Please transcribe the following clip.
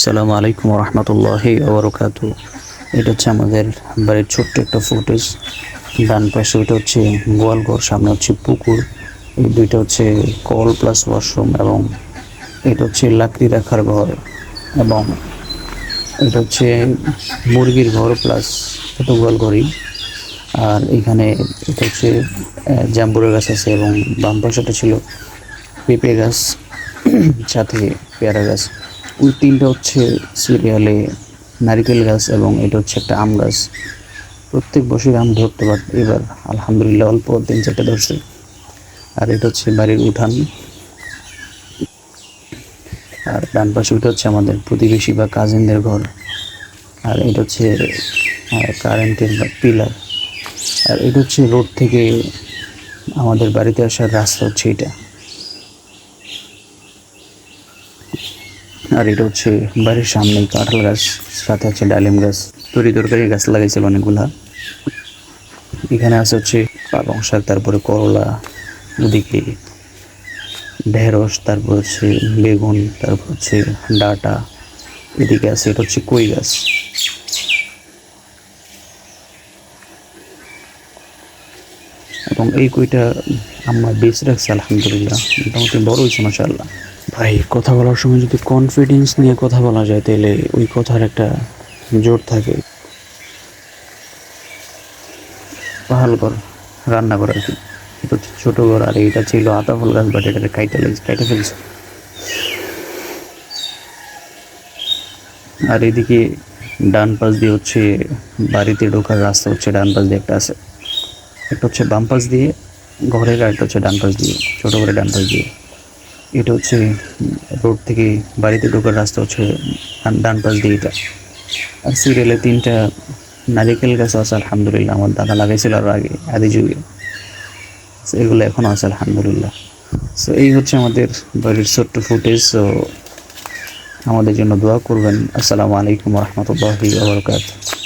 আসসালামু আলাইকুম রহমতুল্লাহি ওবরাকাতু। এটা হচ্ছে আমাদের বাড়ির ছোট্ট একটা ফুটেজ। ডান পাশে ওইটা হচ্ছে গোয়ালঘর, সামনে হচ্ছে পুকুর। এই দুইটা হচ্ছে কল প্লাস ওয়াশরুম, এবং এটা হচ্ছে লাকড়ি রাখার ঘর, এবং এটা হচ্ছে মুরগির ঘর প্লাস ছোটো গোয়ালঘরই। আর এখানে এটা হচ্ছে জাম্বুরা গাছ আছে, এবং বাম পাশেটা ছিল পেঁপে গাছ, সাথে পেয়ারা গাছ। ওই তিনটা হচ্ছে সিরিয়ালে নারিকেল গাছ, এবং এটা হচ্ছে একটা আম গাছ। প্রত্যেক বছর আম ধরতে পারত, এবার আলহামদুলিল্লাহ অল্প 3-4টা ধরছে। আর এটা হচ্ছে বাড়ির উঠান। আর ডান পাশে ওইটা হচ্ছে আমাদের প্রতিবেশী বা কাজিনদের ঘর। আর এটা হচ্ছে কারেন্টের পিলার। আর এটা হচ্ছে রোড থেকে আমাদের বাড়িতে আসার রাস্তা হচ্ছে এটা। আর এটা হচ্ছে বাড়ির সামনেই কাঁঠাল গাছ, সাথে হচ্ছে ডালিম গাছ, তরকারি গাছ লাগাইছে অনেকগুলা। এখানে আছে হচ্ছে পালং শাক, তারপরে করলা, ওদিকে ঢেঁড়স, তারপর হচ্ছে বেগুন, তারপর হচ্ছে ডাঁটা, এদিকে আছে এটা হচ্ছে কই গাছ। এবং এই কইটা আমরা বেঁচে রাখছি আলহামদুলিল্লাহ, মোটামুটি বড় হয়েছে মাশাআল্লাহ। ভাই, কথা বলার সময় যদি কনফিডেন্স নিয়ে কথা বলা যায় তাহলে ওই কথার একটা জোর থাকে। পাহাল ঘর, রান্নাঘর আর কি। এটা হচ্ছে ছোটো ঘর। আর এইটা ছিল আতাফল গাছ, বাট এটাকে কাইটে ফেলছে। আর এদিকে ডান পাশ দিয়ে হচ্ছে বাড়িতে ঢোকার রাস্তা, হচ্ছে ডান পাশ দিয়ে একটা আছে, একটা হচ্ছে বাম পাশ দিয়ে ঘরের, আর একটা হচ্ছে ডান পাশ দিয়ে, ছোটো করে ডান পাশ দিয়ে। এটা হচ্ছে রোড থেকে বাড়িতে ঢোকার রাস্তা, হচ্ছে ডান পাশ দিয়ে এটা। আর সিরিয়ালে 3টা নারিকেল গাছ আছে আলহামদুলিল্লাহ, আমার দাদা লাগাইছিল আরও আগে আদি যুগে। এগুলো এখনও আছে আলহামদুলিল্লাহ। সো এই হচ্ছে আমাদের বাড়ির ছোট্ট ফুটেজ। সো আমাদের জন্য দোয়া করবেন। আসসালামু আলাইকুম রহমতুল্লাহি ওয়া বারাকাতুহু।